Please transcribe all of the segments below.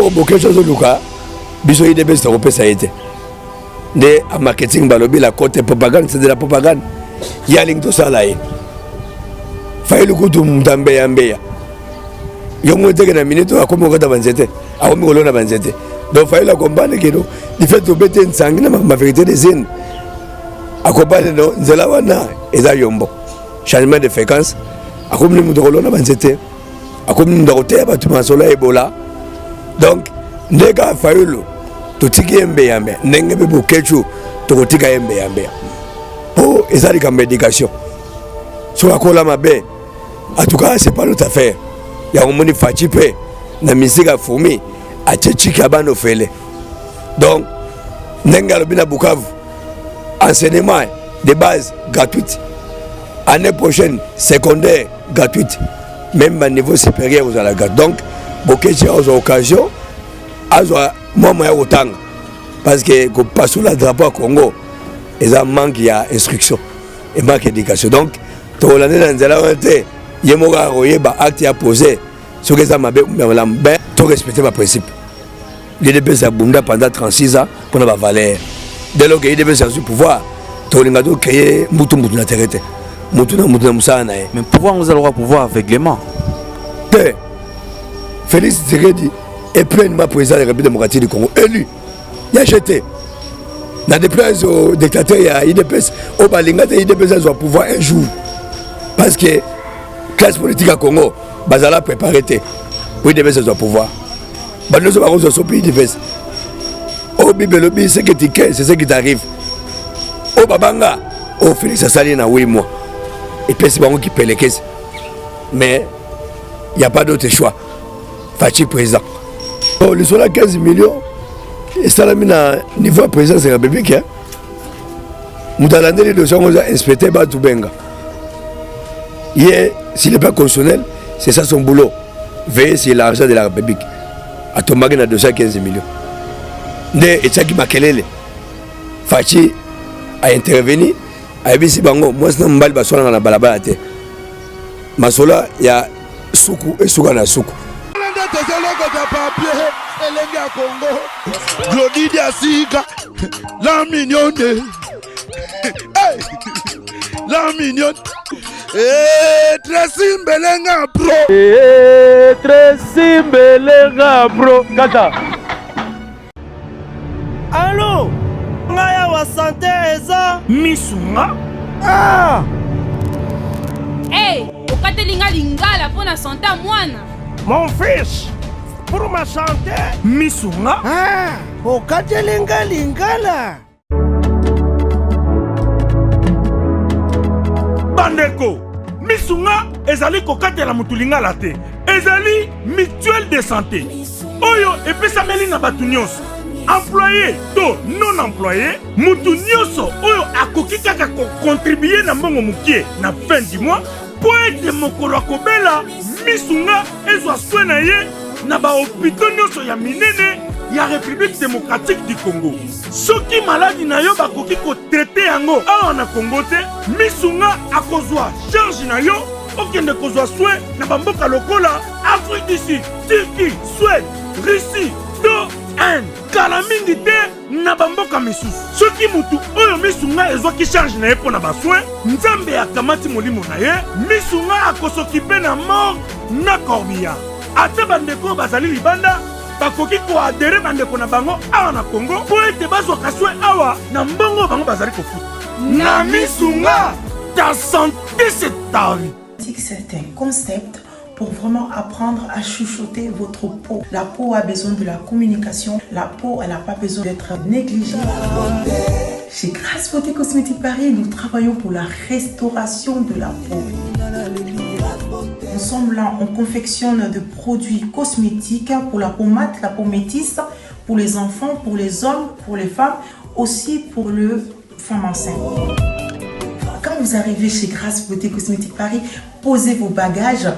eloko bokecho azoluka biso IDPS tokopesa ye te nde marketing balobi la côté propagande c'est de la propagande ya lingi tosala ye fayi lukutu mtambe ya mbeya yo mweteke na minute akomi okota banzete akomi kolona banzete donc fayi la comprendre que no du fait tobete nsangi na ma vérité des zines akompane no nzela wana eza yombo changement de fréquence akomi mutu kolona banzete akomi mutu akoteya bato masolo ya ebola donc ndeka fayulu totiki yembe yambe ndenge be bokechu tokotika yembe yambe po ezali comme médication so akola mabe en tout cas c'est pas notre affaire ya omoni fachi pe na misika fumi achechika bano fele donc ndenge alobi na Bukavu enseignement de base gratuite année prochaine secondaire gratuite même à niveau supérieur aux alagas donc bokechi aux occasions azwa moya otanga parce que ko passe la drapeau Congo et ça manque ya instruction et manque d'éducation donc to l'année dans nzela onte yemoka oyeba acte ya poser ce que ça mabe ben to respecter ma principe l'IDPS a bunda pendant 36 ans pour na valeur dès lors que l'IDPS a su pouvoir to linga to créer mutu na terete mutu na musana mais pouvoir nous allons pouvoir aveuglément Félix Tshisekedi est pleinement président de la République démocratique du Congo élu il a jeté dans des places au dictateur il y a IDPS au balinga de IDPS doit pouvoir un jour parce que classe politique à Congo bazala préparé pour IDPS doit pouvoir bando so barozo so pays IDPS au bibelobi c'est que tu c'est ce qui t'arrive au babanga au Félix Asali na 8 mois et puis c'est bango qui paie les caisses mais il n'y a pas d'autre choix Fachi président le sol à 15 millions et ça l'a mis à niveau président de la République nous allons donner les dossiers on a inspecté Batoubenga hier s'il n'est pas constitutionnel c'est ça son boulot veiller sur l'argent de la République à ton magasin à 215 millions et ça qui m'a kelele Fachi a intervenu a dit si bango moi c'est un mbali basona na balabala te masola ya suku et suka na suku Congo Glody Diasika la mignonne la mignonne Tracy Mbelenga bro Tracy Mbelenga bro kata Allô ngaya wa santé eza misunga Hey, okatelinga lingala pona santé mwana. Mon fils, pour ma santé, misunga. okatelinga lingala. Bandeko, misunga ezali kokatela mutu lingala te. Ezali mutuelle de santé. Oyo epesameli na batu nyonso. Employé to non employé, mutu nyonso oyo akoki kaka ko contribuer na mbongo mukie na fin du mois po ete mokolo akobela misunga ezwa soin na ye na ba hôpitaux nyonso ya minene ya République démocratique du Congo. Soki maladi na yo bakoki ko traiter yango awa na Congo te, misunga akozwa charge na yo okende kozwa soin na bamboka lokola Afrique du Sud, Turquie, Suède, Russie, to Inde. Kala mingi te na bamboka misusu. Soki mutu oyo misunga ezwaki charge na ye pona baswe, nzambe akamati molimo na ye, misunga akosokipe na mort na corbillard. Ate bandeko bazali libanda, bakoki ko adere bandeko na bango awa na Congo, po ete bazwa kaswe awa na mbongo bango bazali kofuta. Na misunga, ta santé c'est ta vie. C'est un concept pour vraiment apprendre à chuchoter votre peau. La peau a besoin de la communication. La peau, elle n'a pas besoin d'être négligée. Chez Grasse Beauté Cosmétique Paris, nous travaillons pour la restauration de la peau. Nous sommes là, on confectionne des produits cosmétiques pour la peau mate, la peau métisse, pour les enfants, pour les hommes, pour les femmes, aussi pour les femmes enceintes. Quand vous arrivez chez Grasse Beauté Cosmétique Paris, posez vos bagages.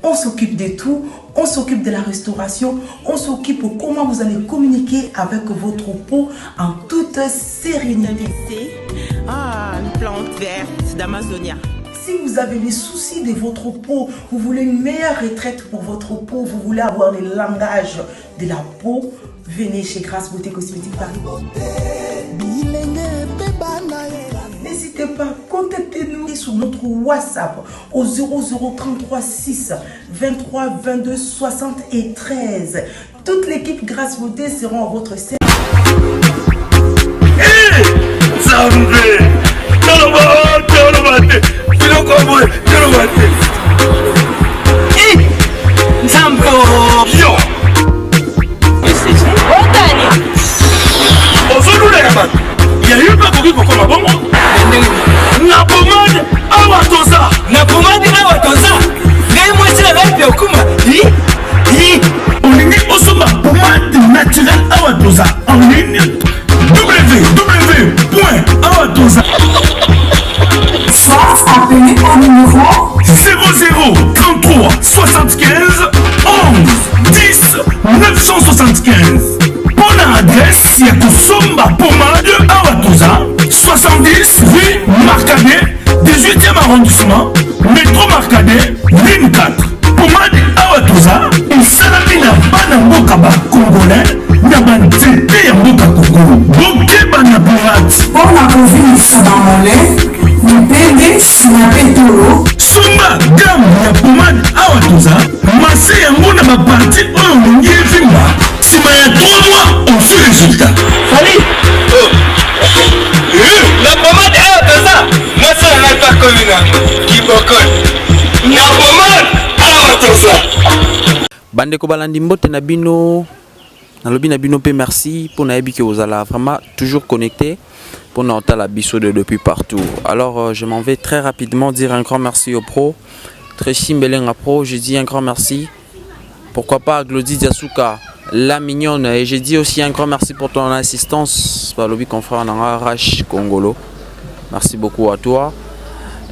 On s'occupe de tout, on s'occupe de la restauration, on s'occupe de comment vous allez communiquer avec votre peau en toute sérénité. Une plante verte d'Amazonia. Si Si vous avez les soucis de votre peau, vous voulez une meilleure retraite pour votre peau, vous voulez avoir le langage de la peau, venez chez Grâce Beauté Cosmétique Paris. N'hésitez pas, contactez-nous sur notre WhatsApp au 0033 6 23 22 73. Toute l'équipe Grâce Beauté seront à votre service. Appelez au numéro 0033 75 11 10 975. Bonne adresse, il y a Kosomba Pomade Awatoza, 70 rue Marcadet, 18e arrondissement, métro Marcadet, ligne 4. Pomade Awatoza, et Salamina Banambokaba Congolais, Nabanzete Yamboka Congo, Bokeba Naburat. pour la COVID Sabamole, Nipende Sinapetolo, Sumba gamme ya pomade Awatoza, masse yango na baparti oyo olingi evimba. Sima ya 3 mois, on fait résultat. Allez. La pommade Awatoza, moi ça n'a pas connu là. Qui bokon. La pommade Awatoza. Bandeko balandi mbote na bino. Nalobi na bino pe merci pour na yebi que vous allez vraiment toujours connecté pour notre la biso de depuis partout. Alors je m'en vais très rapidement dire un grand merci aux pros. Tréchi Mbelenga Pro, je dis un grand merci. Pourquoi pas à Glody Diasuka, la mignonne. Et j'ai dit aussi un grand merci pour ton assistance. Balobi confrère Nanga Rash Congolo. Merci beaucoup à toi.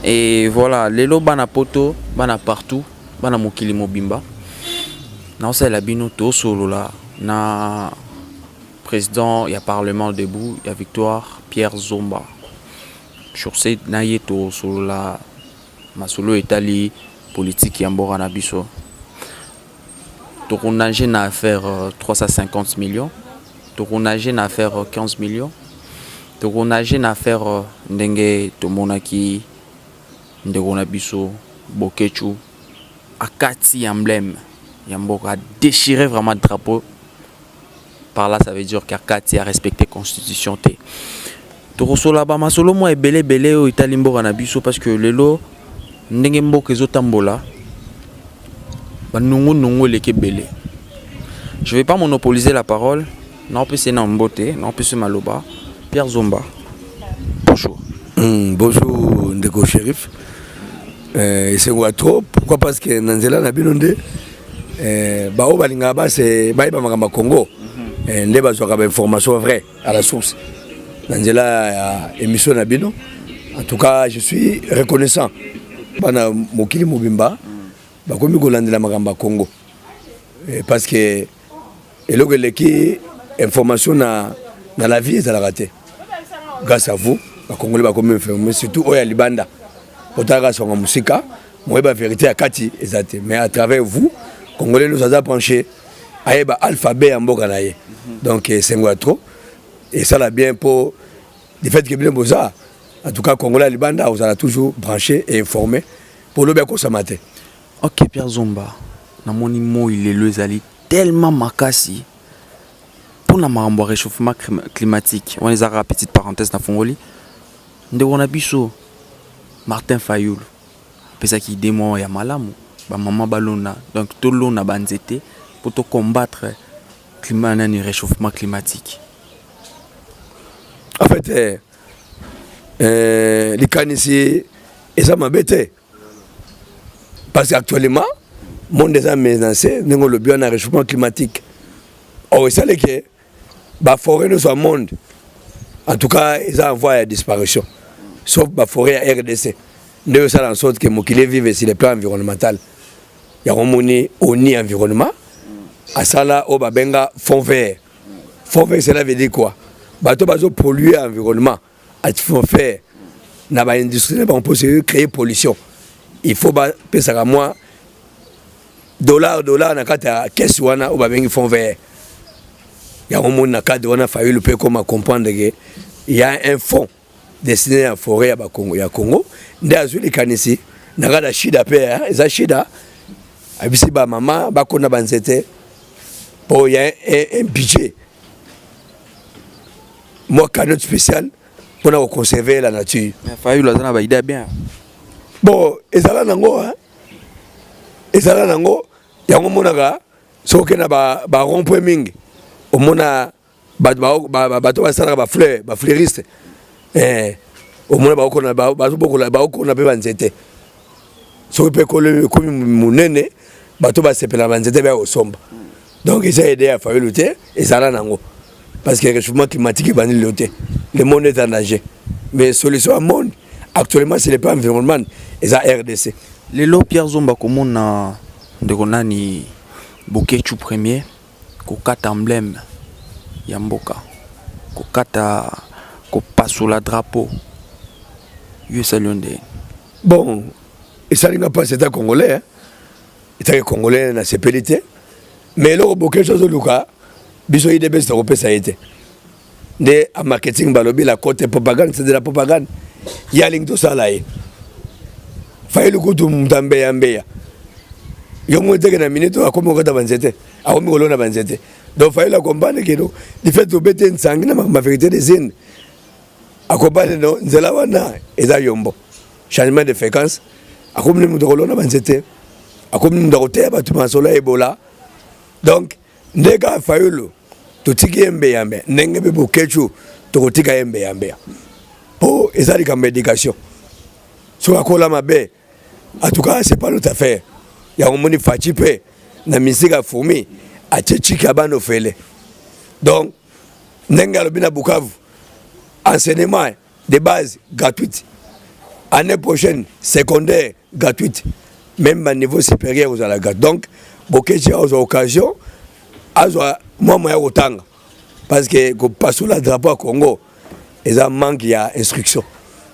Et voilà, Lelo Bana Poto, Bana partout, Bana Mokili Mobimba. Non, c'est la bino to solo là. Na président, il y a Parlement debout, il y a Victoire Pierre Zomba. Sur cette nayeto solo là, ma solo Italie politique yambora na biso. Tournage na affaire 350 millions. Tournage na affaire 15 millions. Tournage na affaire ndenge tomonaki ndeko na biso Bokechu akati emblème yamboka déchiré vraiment le drapeau. Par là ça veut dire qu'Akati a respecté la constitution té. Torosola ba masolo mo ebele belé au Italie mboka na biso parce que lelo ndenge mboka ezotambola ba nungu leke belé. Je vais pas monopoliser la parole. Non plus c'est Nambote, non plus c'est Maloba. Pierre Zomba. Bonjour. Bonjour ndeko shérif. C'est quoi trop? Pourquoi? Parce que Nanzela na binonde bao balinga ba c'est baïba makamba Congo. Nde bazwaka ba information vraie à la source. Nanzela émission na bino. En tout cas, je suis reconnaissant. Bana mokili mobimba bakomi kolandela makamba Congo. Parce que eloko leki information na la vie ezala raté. Grâce à vous, les Congolais bakomi informer surtout oya libanda. Potaka songa musika, moi ba vérité à Kati exact. Mais à travers vous, Congolais nous a penché à alphabet en mboka na ye. Donc c'est un trop et ça l'a bien pour du fait que bien boza. En tout cas Congolais libanda vous allez toujours branché et informé pour le bien consommateur. OK Pierre Zomba. Na moni mo il est le zali tellement makasi. Pour na makambo réchauffement climatique. On les a petite parenthèse na fongoli. Ndeko na biso Martin Fayoul. Pesa ki démon ya malamu. Ba maman balona. Donc tout l'eau na banzete pour te combattre le réchauffement climatique. En fait, les cannes ici, et ça m'a bêté. Parce qu'actuellement, le monde des hommes menacés, nous avons le bien en réchauffement climatique. Or, ça, c'est que la forêt nous soit monde. En tout cas, ils ont envoyé à disparition. Sauf la forêt à RDC. Nous avons en sorte que Mokile vive sur le plan environnemental. Il y a un monnaie au nid environnement. À ça là, au babenga fond vert. Fond vert, cela veut dire quoi? Bateau bazo polluer l'environnement. À fond vert, dans l'industrie, on peut créer pollution. il faut pesaka moi dollar na kata caisse wana ou babengi fond vert ya au monde na kata wana failli le peut comment comprendre que il y a un fonds destiné à forêt ya Congo ya Congo nde azuli kanisi na kata shida pe eza shida abisi ba mama ba kona banzete pour il y a un budget moi cadeau spécial pour conserver la nature failli la zana ba idée bien bon ezala nango ezala nango yango monaka soki na ba rond-point mingi omona bato basalaka ba fleuriste omona baokona mpe banzete soki mpe komi monene bato basepela banzete baya kosomba donc eza aide ya fayulu te ezala nango parce que le réchauffement climatique ebandi lelo te le monde est en danger mais solution à monde actuellement c'est le plan environnement eza RDC lelo Pierre Zomba komona ndeko nani Bokechu premier kokata emblème ya mboka kokata kopasula drapeau yo salonde bon esalinga pas c'est un congolais état congolais na sepelité mais le Bokechu zoluka biso idebe c'est kopesa été de a marketing balobi la côté propagande c'est de la propagande ya ling to sala e faile kutu mtambe ya mbeya yo mwete na minute akomo kota banzete akomi kolona banzete donc faile comprendre que no du fait de bete nsangi na ma vérité des zines akompane no nzela wana eza yombo changement de fréquence akomi mu kolona banzete akomi mu kote ba tuma sola ebola donc ndeka faile totiki embe yambe ndenge be Bokechu tokotika embe yambe po ezali comme éducation sur la cola mabe en tout cas c'est pas notre affaire ya omoni fachi pe na misika fourmi a tchika bano fele donc ndenge lobina Bukavu enseignement de base gratuit année prochaine secondaire gratuite même à niveau supérieur aux alagas donc Bokechu a occasion azwa moi ya kotanga parce que ko passe la drapeau à Congo eza manque ya instruction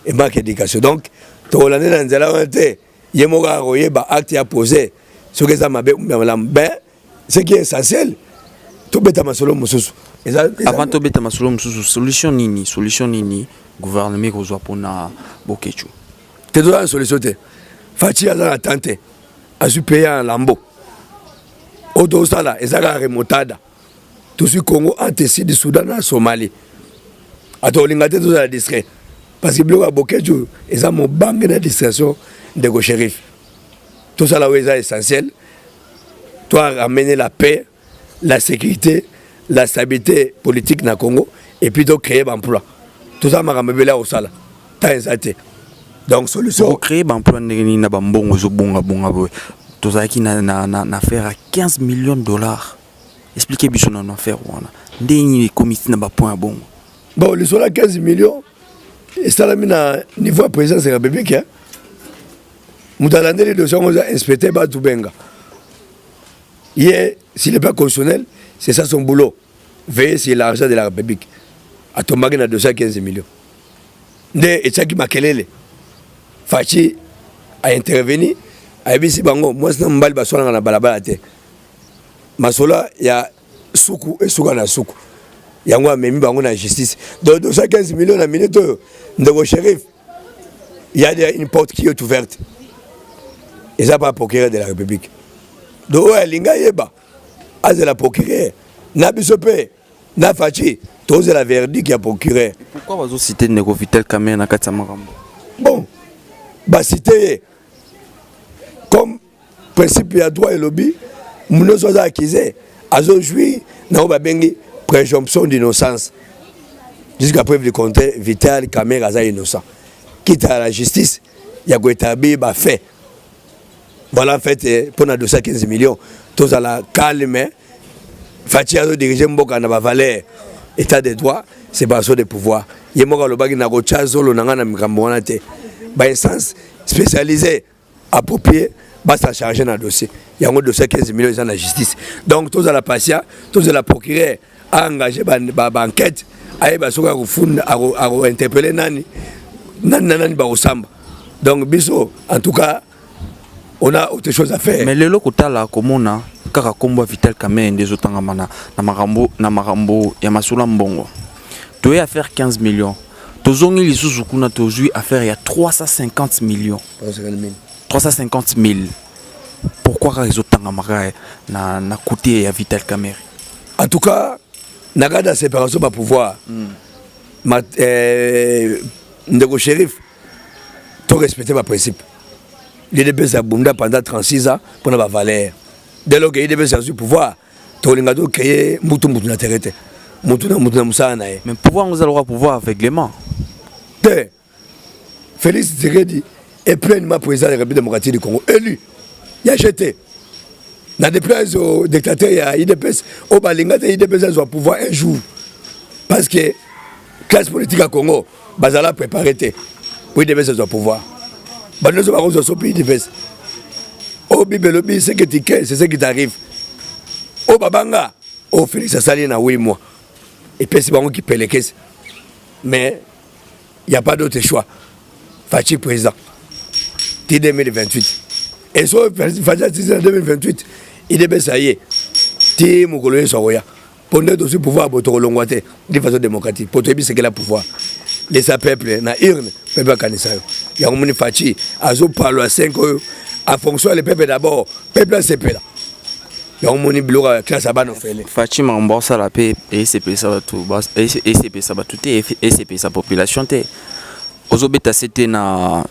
et manque d'éducation donc tolande na nzela onte yemoka royeba acte ya posé ce que ça m'a ben ce qui est essentiel to beta masolo mususu avant to beta masolo mususu solution nini gouvernement kozwa pona Bokechu te doit une solution te fachi azana attente azu payer en lambeau odo sala ezaka remontada tout ce Congo entre Sud Soudan et Somalie atolinga te tous à discret parce que bloka Bokechu eza mo banque de distraction de go shérif tout ça là où est essentiel toi ramener la paix la sécurité la stabilité politique na Congo et puis donc créer emploi tout ça makamebela au sala ta ezate donc solution pour créer emploi ni na bambongo zo bonga boy tout ça qui na faire à 15 millions de dollars expliquez biso na affaire wana ndeni comité na ba point bongo bon les sola 15 millions et ça la mina niveau à présidence de la République hein mutalande les dossiers on a inspecté ba tubenga hier s'il n'est pas constitutionnel c'est ça son boulot veiller sur l'argent de la République à tomber na 215 millions nde etaki makelele fachi a intervenu a bisi bango moi c'est mbali basola na balabala te masola ya suku et suka na suku yango amemi bango na justice donc 215 millions na minute ndeko shérif il y a une porte qui est ouverte et ça pas procureur de la République donc linga yeba az la procureur na bisope na fachi tous la verdict ya procureur pourquoi bazo citer ndeko Vital Kamerhe na kati ya makambo bon ba citer comme principe ya droit et lobby muno soza accusé azo jouir na ba bengi présomption d'innocence jusqu'à preuve du contraire Vital Kamerhe aza innocent quitte à la justice ya ko établir ba fait voilà en fait pour na 215 millions tous à la calme fachi azo diriger mboka na ba valeur état de droit c'est pas de pouvoir yemoka lobaki na ko chazolo nanga na mikambo wana te ba instance spécialisée appropriée va s'en charger dans le dossier. Il y a 215 millions dans la justice. Donc, tous à la patient, tous à la procureur a engagé une enquête, a interpellé Nani Barosamba. Donc, biso, en tout cas, on a autre chose à faire. Mais lelo kotala komona kaka kombo Vital Kamerhe ndezo tangama na marambo ya masula mbongo. Tu as faire 15 millions. Tozongi lisusu kuna tozui affaire ya 350 millions. 350 000. Pourquoi réseau tangama na côté ya Vital Kamerhe? En tout cas, nagada séparation pas pouvoir. Ndeko shérif, tu respecter ma principe. L'IDPS a boumda pendant 36 ans pour avoir valeur. Dès lors que l'IDPS a eu pouvoir, tu as créé Moutou na terrete. Moutou na moussana. Mais pouvoir, nous allons pouvoir aveuglément. Félix Tshisekedi est pleinement président de la République démocratique du Congo. Élu. Il a jeté. Dans des places au dictateur, il y a IDPS. Au Balinga, l'IDPS doit pouvoir un jour. Parce que la classe politique à Congo, Bazala préparé. Pour l'IDPS doit pouvoir. Nous avons besoin de l'IDPS. Au Bibelobi, c'est ce qui t'arrive. Au Babanga, au Félix Assali, na 8 mois. Et puis c'est pas moi qui paie les caisses. Mais il n'y a pas d'autre choix. Fachi président. Ti 2028. Et so Fachi en 2028, il est ça y est. Ti Mokoloye Soroya. Pour nous aussi pouvoir pour Longwate de façon démocratique. Pour toi, c'est quel pouvoir. Les peuple na urne, peuple kanisa. Il y a un Fachi, azo parlo à 5 euros. En fonction des peuples d'abord, peuple c'est là. Il y a un moni bloc classe à ban fait. Fachi m'embossa la paix et c'est ça tout et c'est ça tout et c'est sa population té. Ozobeta c'était na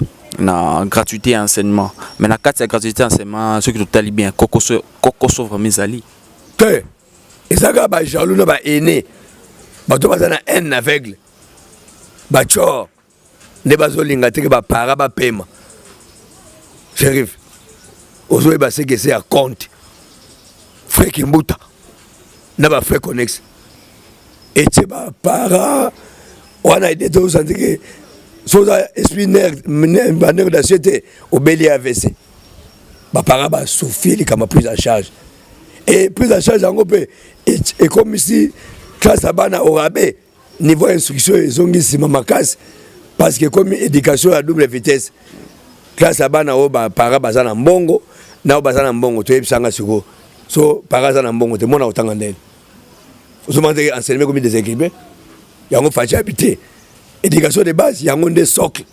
gratuité enseignement. Mais na carte gratuité enseignement ceux qui tout tali bien Koko sauve mes ali. Que et ça ga ba jaloux na ba aîné. Ba to bazana un aveugle. Ba cho ne bazolinga te ba para ba paiement. Shérif Ozoé ba c'est que c'est à compte. Frère Kimbuta n'a pas fait connexe. Et c'est pas para on a été tous en que soza esprit nerf d'assiette au bélier AVC. Ba para ba souffrir comme prise en charge. Et prise en charge en groupe et comme ici classe abana au rabais niveau instruction ils ont dit makas parce que comme éducation à double vitesse classe abana au ba para bazana mbongo na bazana mbongo to ebisanga siko so para bazana mbongo te mona otanga ndele vous demandez enseignement comme des équipes yango fachi habiter éducation de base yango nde socle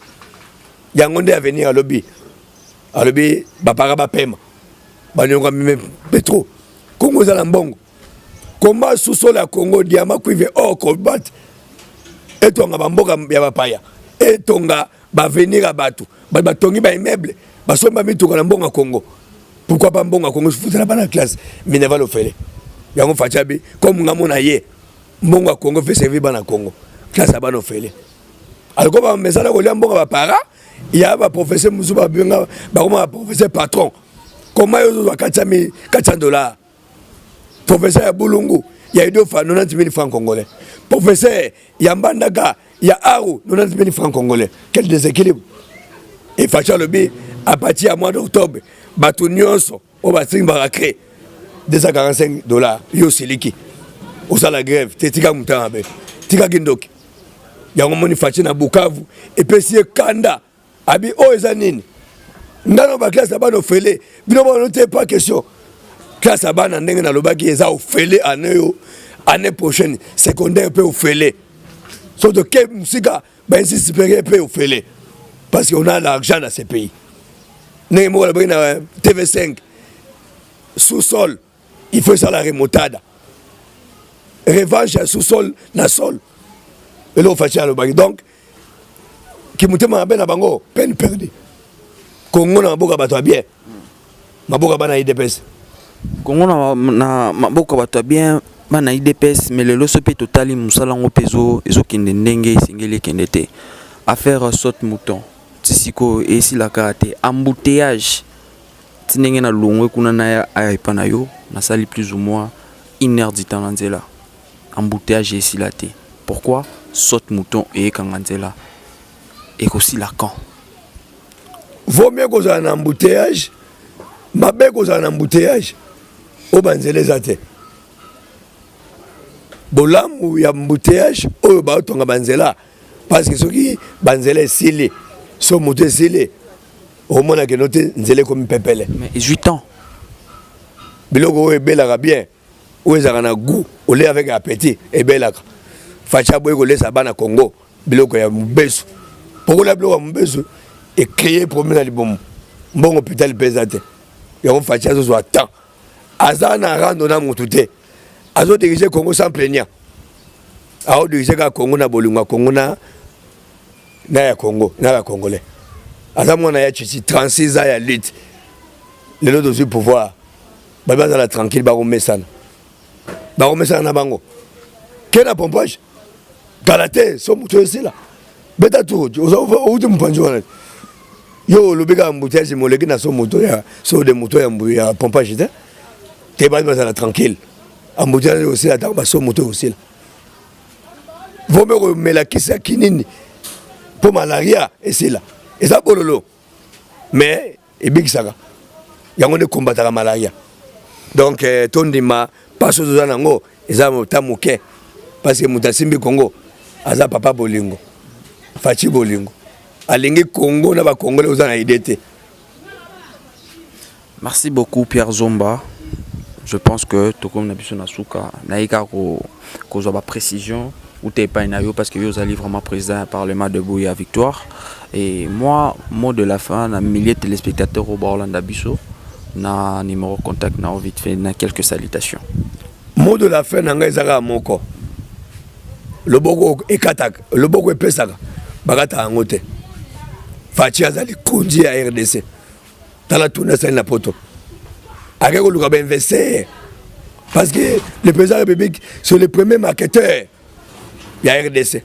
yango nde avenir à lobby ba para ba pema ba nyonga même pétro Congo za mbongo combat sous-sol à Congo diama cuivre or combat et tonga bamboka ya bapaya et tonga ba venir à batu ba tongi ba immeuble ba somba mituka na mbonga Congo. Pourquoi pas mbonga Congo foutre la bana classe mineva lo fele yango fachabi comme ngamona ye mbonga Congo fait servir bana Congo classe bana fele alors ba mesala ko lia mbonga ba para ya ba professeur musuba benga ba comme professeur patron comment yo zo $400 professeur ya Bulungu ya ido fa 90 000 francs congolais professeur ya Mbandaka ya Aru 90 000 francs congolais. Quel déséquilibre. Et Facha Lobi à partir du mois d'octobre bato nyonso o batingi ba créer $245 yo siliki osa la grève tetika mutanga be tika kindoki yango moni Fachi na Bukavu et puis si kanda abi o ezanini ngano ba classe ba no fele bino ba no te pas question classe à bana ndenge na lobaki eza ofele année prochaine secondaire peut ofele surtout que musika ba insi supérieur peut ofele parce qu'on a l'argent dans ces pays ndenge mo la na TV5 sous-sol il faut ça la remontada revanche à sous-sol na sol et là Fachi lobaki donc qui mutema na bango peine perdue Congo na boka bato bien maboka bana IDPS Congo na maboka bato bien bana IDPS mais le loso pe totali musala ngo pezo ezokende ndenge singeli kende te affaire saute mouton tisiko esi la karaté embouteillage tinenge na longwe kuna na ya ipana yo na sali plus ou moins 1 heure du temps nzela embouteillage esi la te pourquoi saute mouton et kanganzela et aussi la camp vaut mieux qu'on ait un embouteillage mabe qu'on ait un embouteillage au banzele zate bolamu ya embouteillage au ba tonga banzela parce que ceux qui banzela sile so moto sile au moins que noté nzele comme pepele. Mais 18 ans. Biloko ebelaka bien. Ou ezaka na goût, au lait avec appétit ebelaka. Facha boy ko lesa bana Congo, biloko ya mbesu. Pourquoi la biloko ya mbesu et créer problème na libom. Bon hôpital pesate. Ya on facha zo temps. Azana rando na mutute. Azo diriger Congo sans plaignant. Azo diriger ka Congo na bolunga Congo na ya Congo, na ya Congolais. Azamona ya chichi 36 ans ya lutte. Le lot de pouvoir. Baba za la tranquille ba romesana. Ba romesana na bango. Kena pompage. Galate so muto esila. Beta tu o uti mpanjo wana. Yo lobeka mbutiaji moleki na so moto ya so de moto ya pompage te. Te ba za tranquille. Ambutiaji aussi la ta ba so moto aussi là. Vome ko melakisa kinini. Pour malaria esila. Eza bololo. Mais ebikisaka. Yango ne combattre la malaria. Donc tondima paso za nango eza motamuke parce que mutasimbi Congo aza papa bolingo. Fachi bolingo. Alingi Congo na ba Congolais ozana idée. Merci beaucoup Pierre Zomba. Je pense que Tokom Nabiso Nasuka naika ko zo ba précision ou t'es pas inayo parce que yo allez vraiment président du parlement de Bouya Victoire et moi mot de la fin na milliers de téléspectateurs au Orlando Biso na numéro contact na vite fait na quelques salutations. Mot de la fin na ngezaka moko. Le boko ekatak, le boko epesaka. Bagata ngote. Fachi azali konji ya RDC. Tala tuna sa na poto. Akeko luka ba investir parce que le président de la République c'est le premier marketeur. Il y a RDC.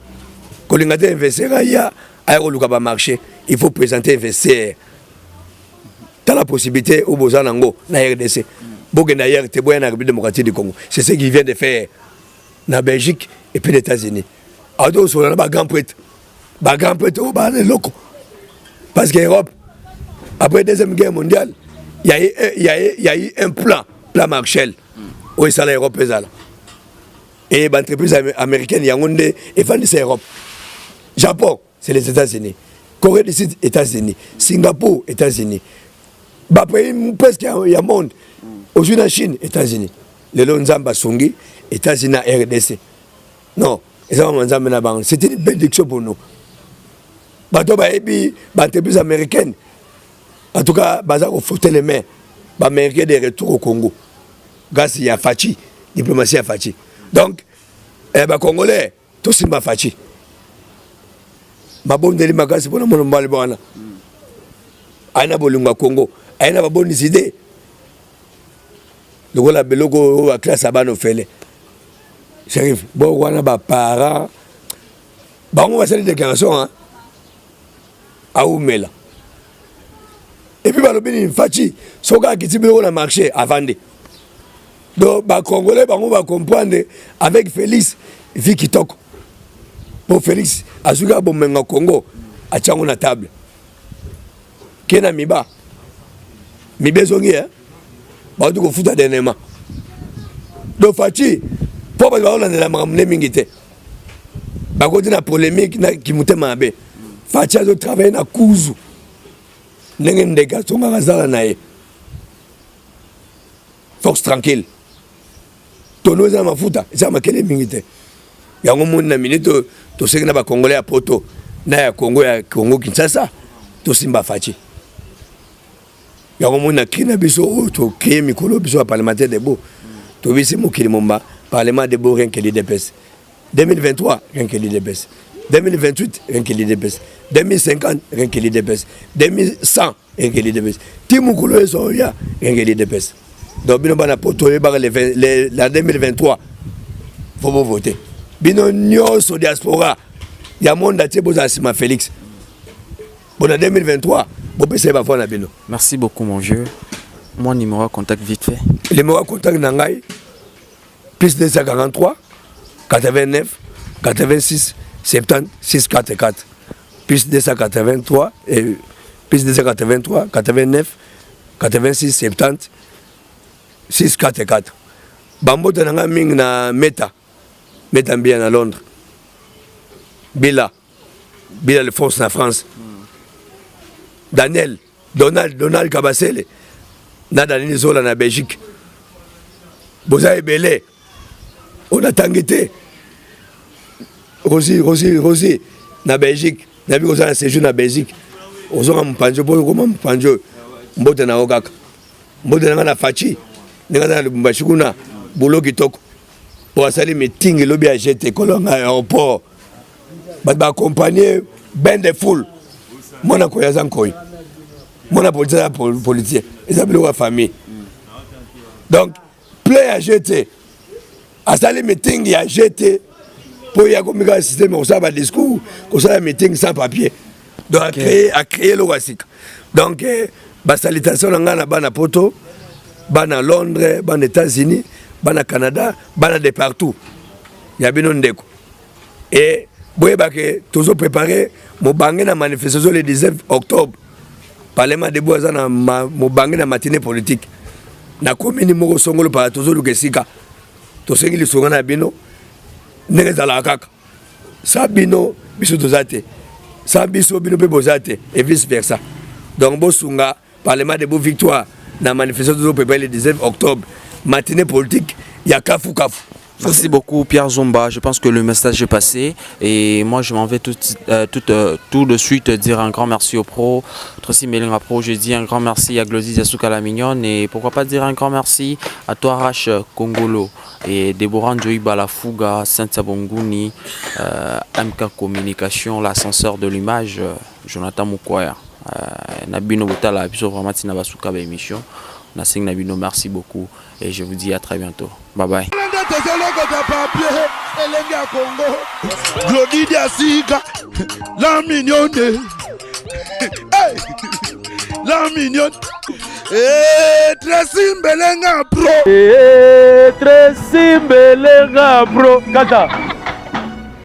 Quand on a investi, il y a un marché. Il faut présenter investir. Tu as la possibilité au besoin dans la RDC. C'est ce qu'il vient de faire en Belgique et puis les États-Unis. Alors, on a un grand prêtre. Un grand prêtre au bas des locaux. Parce qu'en Europe, après la Deuxième Guerre mondiale, il y a eu un plan Marshall. Où est-ce que l'Europe est là? Et l'entreprise américaine, il y a un vendent en Europe. Japon, c'est les États-Unis. Corée du Sud, États-Unis. Singapour, États-Unis. Presque il y a un monde. Aujourd'hui, en Chine, États-Unis. Les Lonzamba Songi, États-Unis, RDC. Non, c'était une bénédiction pour nous. L'entreprise américaine, en tout cas, il faut les mains. Les Américains de retour au Congo. Grâce à Fachi, diplomatie à Fachi. Donc, les Congolais, tous sont Fachi. Ma bonne délimacation pour le monde malbona. Aina bolunga Congo, aina ba bonne idée. Le voilà belogo a classe abano fele. Chérif, bon wana ba parents. Ba on va faire des déclarations hein. A Oumela. Et puis ba lobini Fachi, soka kitibi on a marché à vendre. Donc les Congolais on va comprendre avec Félix vie qui toque. Pour Félix, azuka bomenga Congo a tchango na table. Kena miba. Mibe zongi hein. Ba du ko futa denema. Donc Fachi, pour ba on la mamne mingité. Ba ko dina polémique na ki mutema be. Fachi a travaillé na kuzu. Ndenge ndeka songa kazala na ye. Fox tranquille. Tono za mafuta, za makele mingité. Yango moni na minute to sekina ba Congolais ya poto na ya Congo Kinshasa to simba Fachi. Yango moni na kina biso to créer mikolo biso parlementaire de beau. To bisi mokili momba parlement de beau rien que l'IDPS. 2023 rien que l'IDPS. 2028 rien que l'IDPS. 2050 rien que l'IDPS. 2100 rien que l'IDPS. Timukolo eso ya rien que l'IDPS. Donc bino bana poto la 2023 faut voter. Bino nyonso diaspora ya monde atie boza sima Félix. Bon en 2023, bon pese ba fona bino. Merci beaucoup mon vieux. Mon numéro contact vite fait. Le numéro contact nangai plus 243 89 86 70 644 plus 283 et plus 283 89 86 70 644. Bambote nanga ming na Meta bien à Londres. Bila le France na France. Daniel Donald Kabasele na Danini Zola na Belgique boza ebele on a tangité Rosie na Belgique na bi na séjour na Belgique ozonga mpanjo bo koma mpanjo mbote na okaka mbote na fachi ninga na Lubumbashi kuna boulot kitoko pour asali meeting lobi a jeté kolonga aéroport ba accompagner ben de foule mona ko yaza nkoyi mona politicien ezabilo wa famille donc play a jeté asali meeting ya jeté pour ya komika système ko sa ba discours ko sa meeting sans papier donc a créer le wasika donc ba salutation na ngana bana poto bana Londres bana États-Unis bana Canada bana de partout ya bino ndeko et boyeba que toujours préparé mo bangé na manifestation le 19 octobre parlement de boza na mo bangé na matinée politique na commune moko songolo para toujours lukesika to sengi lisonga na bino ndenge zala kaka sa bino biso tozate sa biso bino pe bozate et vice versa donc bosunga parlement de bo victoire na manifestation toujours préparé le 19 octobre matinée politique ya kafu. Merci beaucoup Pierre Zomba, je pense que le message est passé et moi je m'en vais tout de suite dire un grand merci au pro, Tracy Melinga Pro, je dis un grand merci à Glody Yasuka la mignonne et pourquoi pas dire un grand merci à toi Rash Kongolo et Deborah Njoï Balafuga, Saint Sabonguni, MK Communication, l'ascenseur de l'image, Jonathan Mukwaya, Nabino Botala, vraiment Tina Basuka émission. Nassing Nabino, merci beaucoup et je vous dis à très bientôt. Bye bye. La mignonne. La mignonne. Tracy Mbelenga Pro. Tracy Mbelenga Pro. Kata.